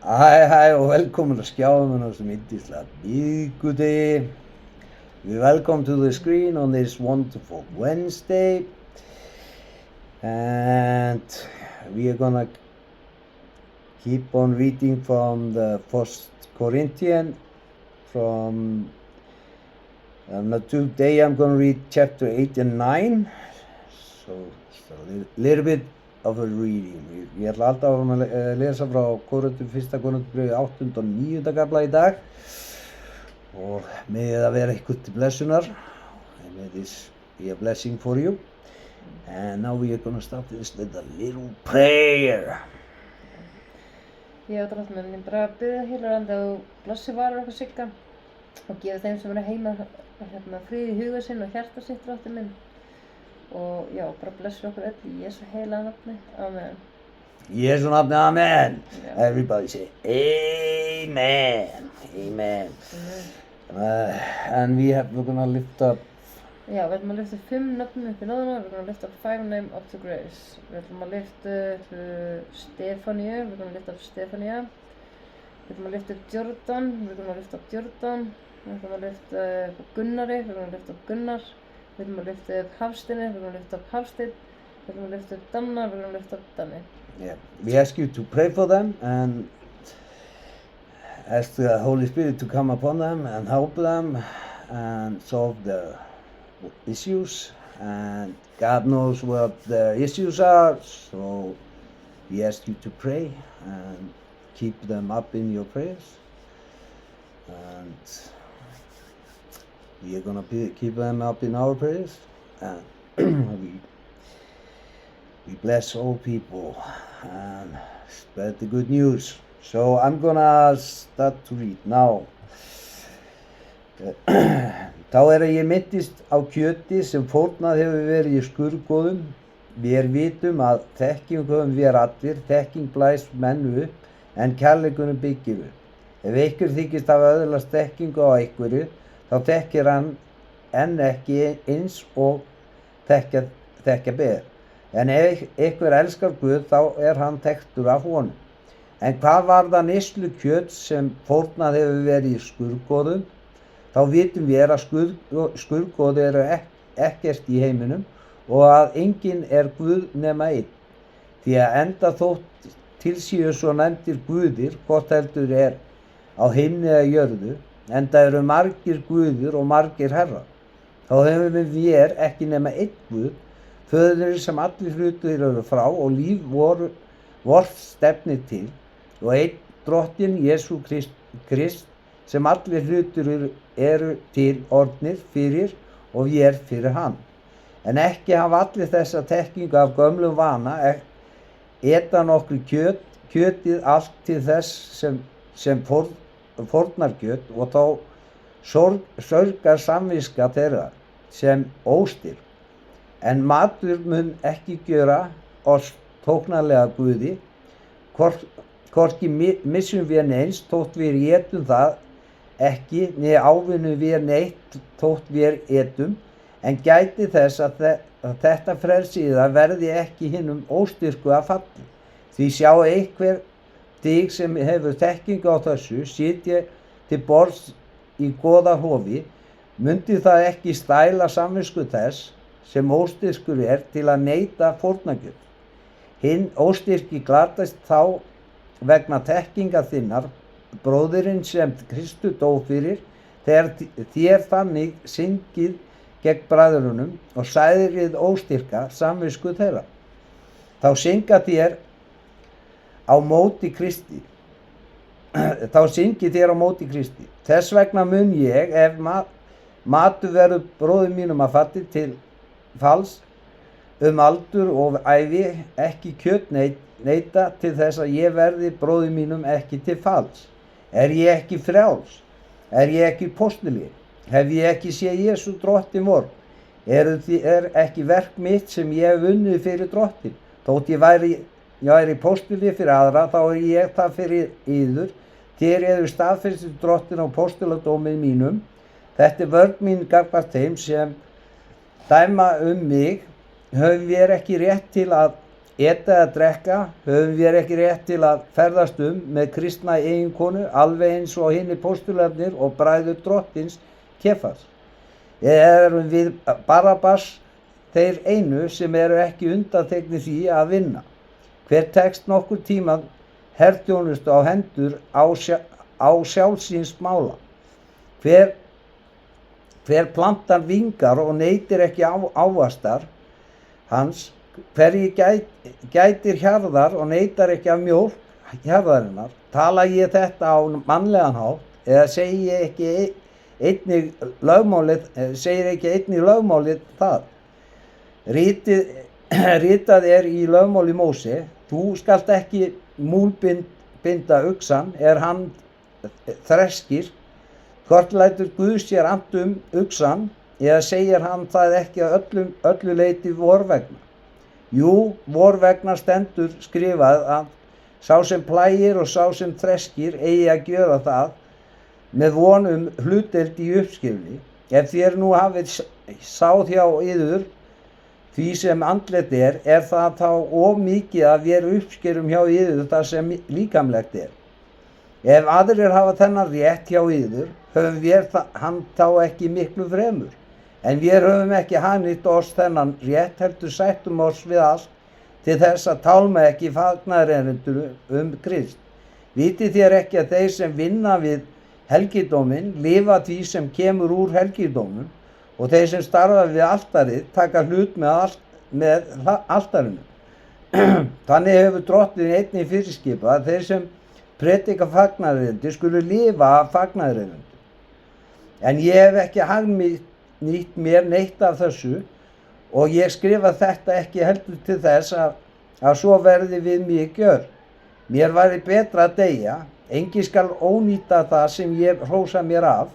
Hej og velkommen að skjáðum sem yndislega miðvikudegi. Welcome to the screen on this wonderful Wednesday. And we are gonna keep on reading from the First Corinthians today I'm gonna read chapter 8 and 9. So it's a little bit of a reading. Ég ætla alltaf að lesa frá fyrsta Korinthubréfi 8. og 9. kafla í dag og með það vera ykkur til blessunar, and may this be a blessing for you. And now we are going to start this with a little prayer. Ég og Drottinn minn bara biðja heilurandi að þú blessi varir okkur Sigga og gefi þeim sem eru heima frið í huga sinn og hjarta sitt, Drottinn minn. Og já, bara blessur okkur öll í Jesú heilaga nafni. Amen. Í Jesú nafni, amen. Yeah. Everybody say amen. Amen. And we're going to lift up. Já, við ætlum að lyfta 5 nöfnum upp í náðuna. Við ætlum að lyfta 5 name up to grace. Við ætlum að lyfta upp Stefaníu. Við ætlum að lyfta upp Stefanía. Við ætlum að lyfta upp Jordan. Við ætlum að lyfta upp Jordan. Við ætlum að lyfta upp Gunnari. Við ætlum að lyfta upp Gunnar. Við ætlum að lyfta upp Hafsteini, við ætlum að lyfta upp Hafsteinn, við ætlum að lyfta upp Danna, við ætlum að lyfta upp Danni. Yeah, we ask you to pray for them and ask the Holy Spirit to come upon them and help them and solve the issues. And God knows what the issues are, so we ask you to pray and keep them up in your prayers. And we are going to keep them up in our prayers, and we bless all people and spread the good news. So I'm going to start to read now. Þá að ég minntist á kjöti sem fórnað hefur verið í skurðgoðum. Við vitum að þekking höfum við allir, þekking blæs menn upp, en kærleikurinn byggir upp. Ef einhver þykist hafa öðlast þekkingu á einhverju, þá þekkir hann enn ekki eins og þekkja ber. En ef einhver elskar Guð, þá hann þekktur af honum. En hvað varðar neyslu kjöts sem fórnað hefur verið í skurðgoðum, þá vitum við að skurðgoð eru ekkert í heiminum og að enginn Guð nema einn. Því að enda þótt til séu svo nefndir guðir, hvort heldur á himni eða jörðu, enda eru margir guðir og margir herrar. Þá höfum við ekki nema einn Guð, föðurinn sem allir hlutir eru frá og líf vort stefnir til, og einn Drottinn Jesú Krist sem allir hlutir eru til orðnir fyrir og við fyrir hann. En ekki hafa allir þessa þekkingu af gömlum vana, eta nokkru kjötið allt til þess sem fórnarkjöt, og þá sorgar samviska þeirra sem óstyrk. En matur mun ekki gjöra oss þóknanlega Guði, hvorki missum við neins þótt við étum það ekki, né ávinnum við neitt þótt við étum, en gæti þess að þetta frelsiða verði ekki hinum óstyrku að falli. Því sjá einhver þig sem hefur þekkingu á þessu sitja til borðs í góða hofi, mundi það ekki stæla samvisku þess sem óstyrkur til að neita fórnargjöf. Hinn óstyrki glatast þá vegna þekkingar þinnar, bróðirinn sem Kristur dó fyrir, þegar þér þannig syngið gegn bræðrunum og sæðrið óstyrka samvisku þeirra. Þá synga þér á móti Kristi. Þess vegna mun ég, ef matur verður bróður mínum að falli til falls aldur og ævi, ekki kjöt neita til þess að ég verði bróður mínum ekki til falls. Ég ekki frjáls? Ég ekki postuli? Hef ég ekki séð Jesú Drottinn vor? Ekki verk mitt sem ég hef unnið fyrir Drottinn? Þótt ég væri postuli fyrir aðra, þá ég það fyrir yður. Þér eru staðfestir Drottinn á postuladómi mínum. Þetta vörn mín gagnvart þeim sem dæma mig. Höfum við ekki rétt til að eta eða drekka, höfum við ekki rétt til að ferðast með kristna eiginkonu, alveg eins og hinir postularnir og bræður drottins Kefas? Eða erum við Barabbas þeir einu sem eru ekki undanþegnir því að vinna? Hver tekst nokkur tíma herþjónustu á hendur á sjálfsins mála? Hver plantar vingar og neytir ekki ávastar hans? Hverji gætir hjarðar og neytar ekki af mjólk hjarðarinnar? Tala ég þetta á mannlegan hátt eða segir ekki einnig lögmálið það? Ritað er í lögmáli Móse: þú skalt ekki múlbinda uxann hann þreskir. Hvort lætur Guð sér annt uxann, eða segir hann það ekki að öllu leyti vor vegna? Jú, vor vegna stendur skrifað að sá sem plægir og sá sem þreskir eigi að gjöra það með von hlutdeild í uppskrifinni. Ef þér nú hafið sáð hjá yður því sem andlegt er það þá of mikið að vér uppskerum hjá yður það sem líkamlegt er. Ef aðrir hafa þennan rétt hjá yður, höfum við hann þá ekki miklu fremur. En við höfum ekki hagnýtt oss þennan rétt, heldur sættum oss við allt til þess að tálma ekki fagnaðarerindum Krist. Vitið þér ekki að þeir sem vinna við helgidóminn lifa því sem kemur úr helgidómnum, og þeir sem starfa við altarið taka hlut með altarinu. Þannig hefur Drottinn einnig fyrirskipað að þeir sem predika fagnaðarerindi skulu lifa af fagnaðarerindum. En ég hef ekki hagnýtt mér neitt af þessu, og ég skrifa þetta ekki heldur til þess að svo verði við mig gjör. Mér væri betra að deyja, enginn skal ónýta það sem ég hrósa mér af.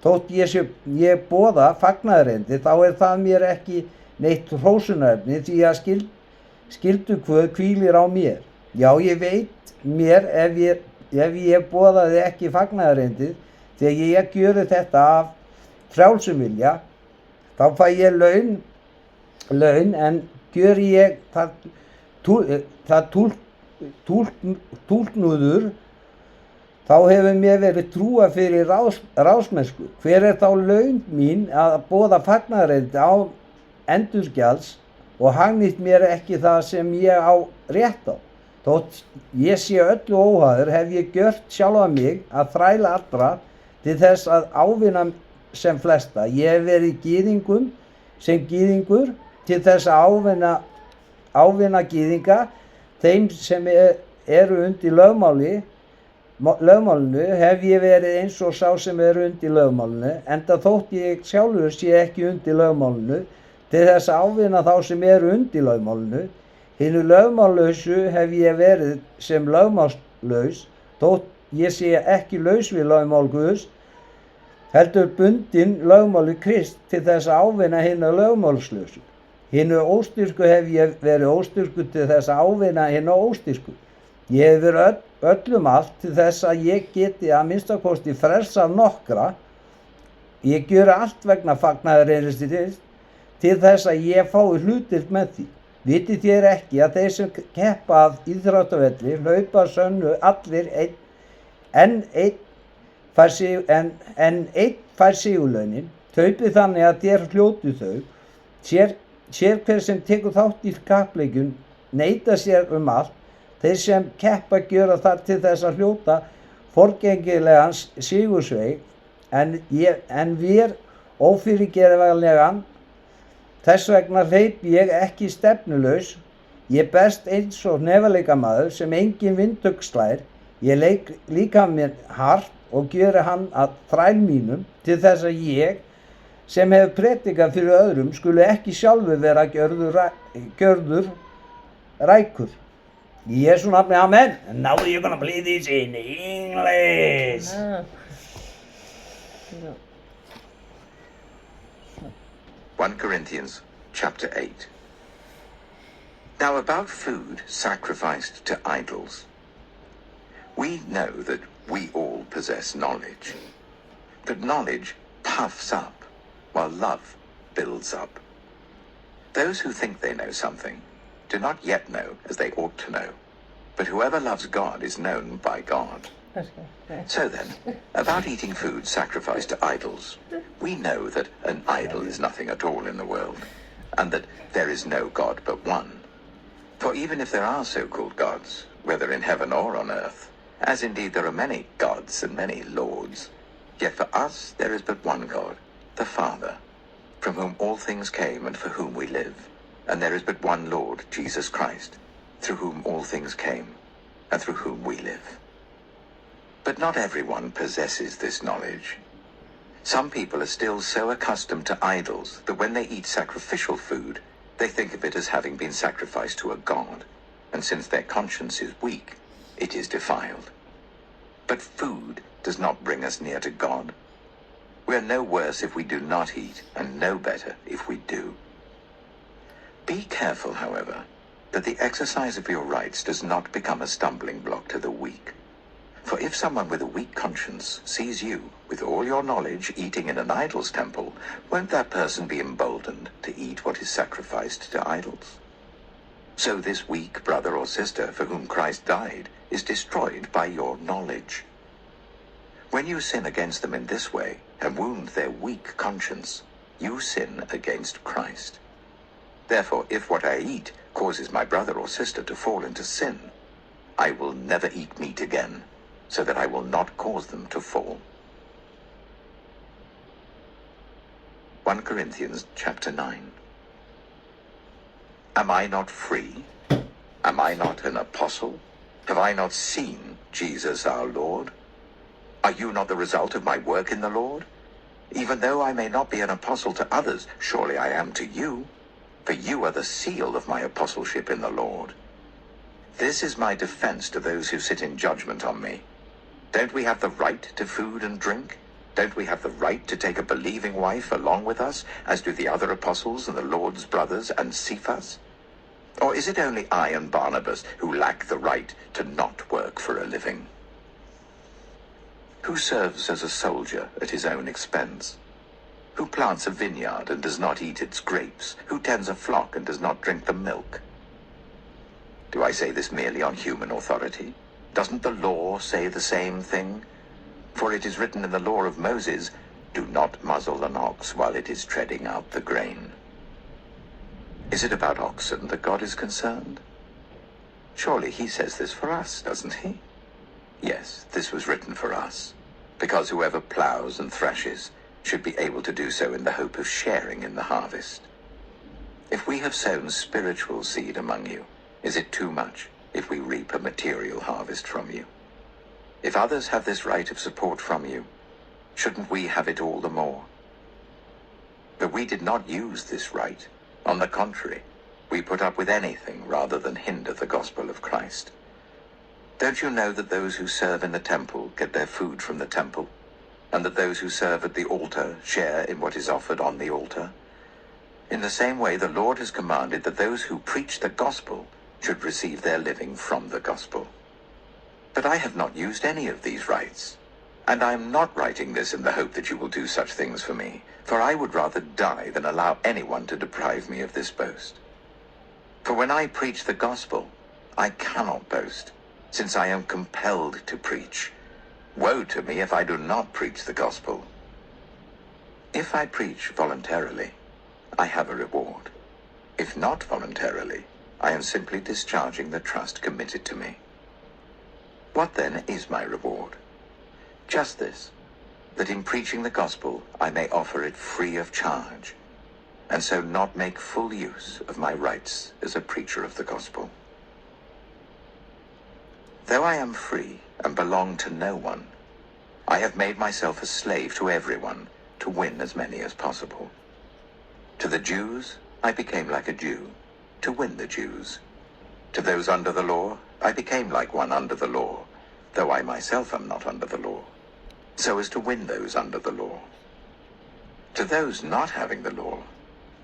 Þótt ég boða fagnaðarerindi, þá er það mér ekki neitt hrósunarefni, því að skyldukvöð hvílir á mér. Já, ég veit mér ef ég boðaði ekki fagnaðarerindið, þegar ég gjöri þetta af frjálsum vilja, þá fæ ég laun, en gjöri ég það túlknuður, þá hefur mér verið trúa fyrir ráðsmennsku. Hver er þá laun mín að boða fagnaðarerindi á endurgjalds og hagnýtt mér ekki það sem ég á rétt á? Þótt ég sé öllu óhæður, hef ég gjört sjálfa mig að þræla allra til þess að ávinna sem flesta. Ég hef verið gyðingum sem gyðingur til þess að ávinna gyðinga, þeim sem eru undir lögmálinu hef ég verið eins og sá sem eru undir lögmálinu, enda þótt ég sjálfur sé ekki undir lögmálinu, til þess að ávinna þá sem eru undir lögmálinu. Hinu lögmállausu hef ég verið sem lögmálslaus, þótt ég sé ekki laus við lögmál Guðs, heldur bundinn lögmáli Krist til þess að ávinna hinu lögmálslausu. Hinu óstyrku hef ég verið óstyrku til þess að ávinna hinu óstyrku. Ég hef verið öllum allt til þess að ég geti að minnstakosti frelsað nokkra. Ég gjöri allt vegna fagnaðarerindis til þess að ég fái hlutdeild með því. Vitið þér ekki að þeir sem keppa að íþróttavelli hlaupa sönnu allir en einn fær sigurlaunin, hlaupið þannig að þér hljótið þau. Sér hver sem tekur þátt í kappleikjum neita sér allt. Þeir sem keppa gjöra það til þess að hljóta forgengilegan sigursveig, en vér ófyrirgefanlegan. Þess vegna hleyp ég ekki stefnulaus. Ég berst eins og hnefaleikamaður sem engin vindögg slær. Ég leik líka mér hart og gjöri hann að þræl mínum til þess að ég, sem hefur predikað fyrir öðrum, skuli ekki sjálfur vera gjörður rækur. Í Jesú nafni, amen. And now you're gonna play this in English. Yeah. 1 Corinthians chapter 8. Now about food sacrificed to idols. We know that we all possess knowledge. But knowledge puffs up, while love builds up. Those who think they know something do not yet know as they ought to know, but whoever loves God is known by God. Okay. So then, about eating food sacrificed to idols, we know that an idol is nothing at all in the world, and that there is no God but one. For even if there are so-called gods, whether in heaven or on earth, as indeed there are many gods and many lords, yet for us there is but one God, the Father, from whom all things came and for whom we live, and there is but one Lord, Jesus Christ, through whom all things came and through whom we live. But not everyone possesses this knowledge. Some people are still so accustomed to idols that when they eat sacrificial food, they think of it as having been sacrificed to a god, and since their conscience is weak, it is defiled. But food does not bring us near to God. We are no worse if we do not eat, and no better if we do. Be careful, however, that the exercise of your rights does not become a stumbling block to the weak. For if someone with a weak conscience sees you, with all your knowledge, eating in an idol's temple, won't that person be emboldened to eat what is sacrificed to idols? So this weak brother or sister for whom Christ died is destroyed by your knowledge. When you sin against them in this way and wound their weak conscience, you sin against Christ. Therefore, if what I eat causes my brother or sister to fall into sin, I will never eat meat again, so that I will not cause them to fall. 1 Corinthians chapter 9. Am I not free? Am I not an apostle? Have I not seen Jesus our Lord? Are you not the result of my work in the Lord? Even though I may not be an apostle to others, surely I am to you, for you are the seal of my apostleship in the Lord. This is my defense to those who sit in judgment on me. Don't we have the right to food and drink? Don't we have the right to take a believing wife along with us, as do the other apostles and the Lord's brothers and Cephas? Or is it only I and Barnabas who lack the right to not work for a living? Who serves as a soldier at his own expense? Who plants a vineyard and does not eat its grapes? Who tends a flock and does not drink the milk? Do I say this merely on human authority? Doesn't the law say the same thing? For it is written in the law of Moses, do not muzzle an ox while it is treading out the grain. Is it about oxen that God is concerned? Surely he says this for us, doesn't he? Yes, this was written for us, because whoever plows and threshes should be able to do so in the hope of sharing in the harvest. If we have sown spiritual seed among you, is it too much if we reap a material harvest from you? If others have this right of support from you, shouldn't we have it all the more? But we did not use this right. On the contrary, we put up with anything rather than hinder the gospel of Christ. Don't you know that those who serve in the temple get their food from the temple, and that those who serve at the altar share in what is offered on the altar? In the same way, the Lord has commanded that those who preach the gospel should receive their living from the gospel. But I have not used any of these rights, and I am not writing this in the hope that you will do such things for me, for I would rather die than allow anyone to deprive me of this boast. For when I preach the gospel, I cannot boast, since I am compelled to preach. Woe to me if I do not preach the gospel. If I preach voluntarily, I have a reward. If not voluntarily, I am simply discharging the trust committed to me. What then is my reward? Just this, that in preaching the gospel I may offer it free of charge, and so not make full use of my rights as a preacher of the gospel. Though I am free and belong to no one, I have made myself a slave to everyone to win as many as possible. To the Jews, I became like a Jew, to win the Jews. To those under the law, I became like one under the law, though I myself am not under the law, so as to win those under the law. To those not having the law,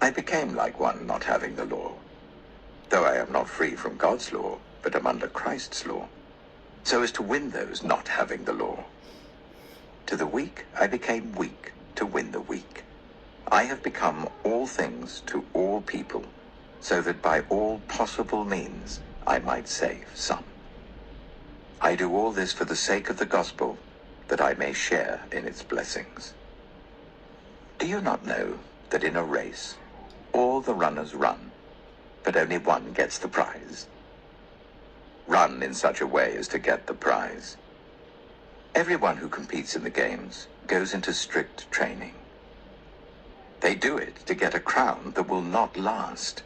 I became like one not having the law, though I am not free from God's law, but am under Christ's law, so as to win those not having the law. To the weak, I became weak to win the weak. I have become all things to all people, so that by all possible means I might save some. I do all this for the sake of the gospel, that I may share in its blessings. Do you not know that in a race, all the runners run, but only one gets the prize? Run in such a way as to get the prize. Everyone who competes in the games goes into strict training. They do it to get a crown that will not last,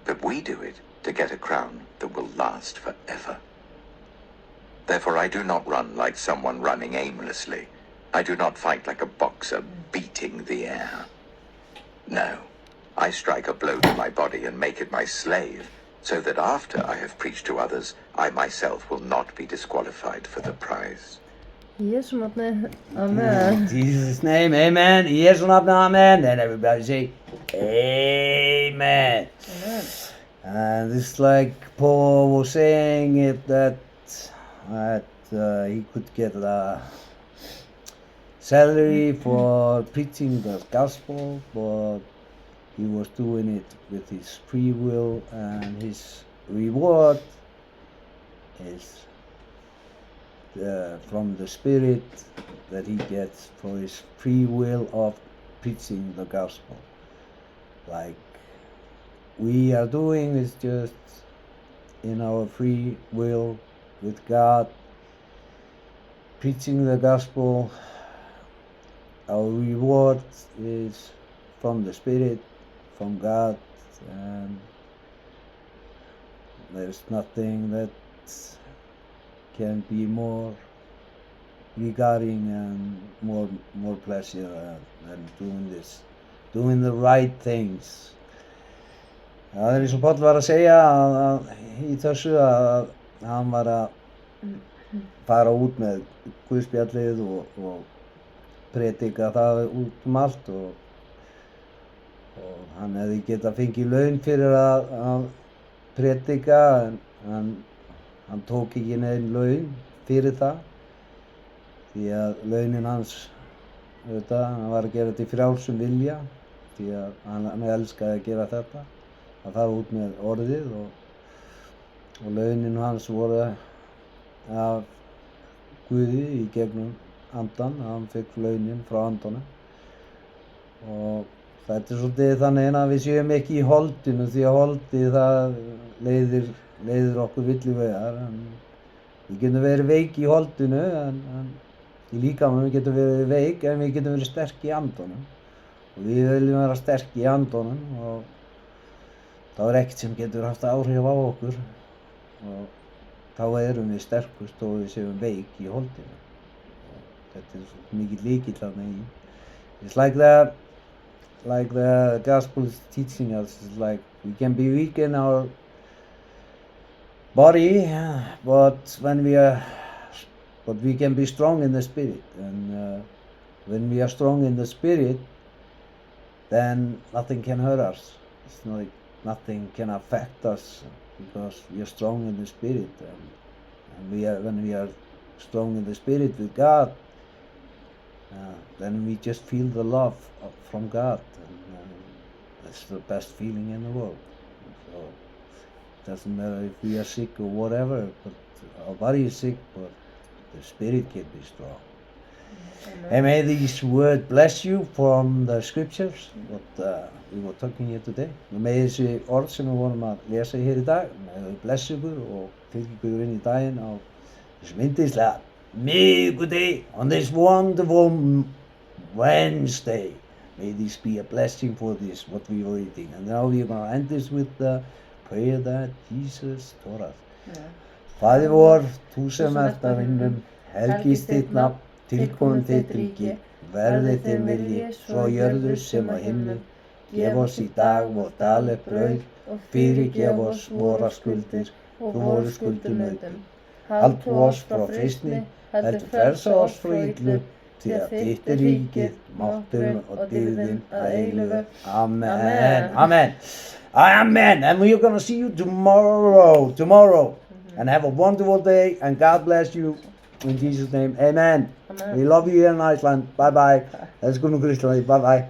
but we do it to get a crown that will last forever. Therefore I do not run like someone running aimlessly. I do not fight like a boxer beating the air. No, I strike a blow to my body and make it my slave, so that after I have preached to others, I myself will not be disqualified for the prize. Í Jesú nafni, amen. Jesus' name, amen. Í Jesu nafni, amen. And everybody say, amen. Amen. And it's like Paul was saying it that he could get a salary for preaching the gospel, but he was doing it with his free will, and his reward is from the Spirit that he gets for his free will of preaching the gospel. Like we are doing is just in our free will with God, preaching the gospel. Our reward is from the Spirit, from God, and there's nothing that can be more regarding and more pleasure than doing this, doing the right things. Það eins og Páll var að segja í þessu að hann var að fara út með Guðspjallið og predika það út allt, og hann hefði getað fengið laun fyrir að predika, en hann tók ekki neinn laun fyrir það, því að launin hans, hann var að gera þetta í frjálsum vilja, því að hann elskaði að gera þetta, að fara út með orðið, og launin hans voru af Guði í gegnum andan, hann fekk launin frá andanum, og þetta svolítið þannig að við séum ekki í holdinu, því að holdið það leiðir okkur villivegar, en við getum verið veik í holdinu, en í líkamanum við getum verið veik, en við getum verið sterk í andanum, og við viljum vera sterk í andanum, og það er ekkert sem getur haft áhrif á okkur, og þá erum við sterkust og við séum veik í holdinu. Þetta svo mikið lykill þarna í. It's like the gospel is teaching us, it's like we can be weak in our body, but we can be strong in the spirit, and when we are strong in the spirit, then nothing can hurt us. It's like nothing can affect us because we are strong in the spirit, and when we are strong in the spirit with God, then we just feel the love from God, and that's the best feeling in the world. So it doesn't matter if we are sick or whatever, but our body is sick, but the spirit can be strong. And may these words bless you from the scriptures, what we were talking here today. Og með þessi orð sem við vorum að lesa hér í dag, með þau bless ykkur og fylgja ykkur inn í daginn á þessum yndislega miðvikudegi, on this wonderful Wednesday. May this be a blessing for this, what we were reading. And now we're going to end this with the prayer that Jesus taught us. Yeah. Faðir vor, þú sem ert að vinnum, helgist þitt nafn, tilkomin þitt ríki, verði þinn vilji, svo jörðu sem á himnum. Gef oss í dag vort dagleg brauð, og fyrirgef oss våra skuldir og voru skuldunautum. Haltu oss frá freistni, heldur frelsa oss frá illu, því að þitt er ríkið, mátturinn og dýrðin að eilífu. Amen. Amen. Amen. And we're going to see you tomorrow. And have a wonderful day, and God bless you. In Jesus' name, amen. Amen. We love you here in Iceland. Bye bye. Let's go to Christian. Bye bye.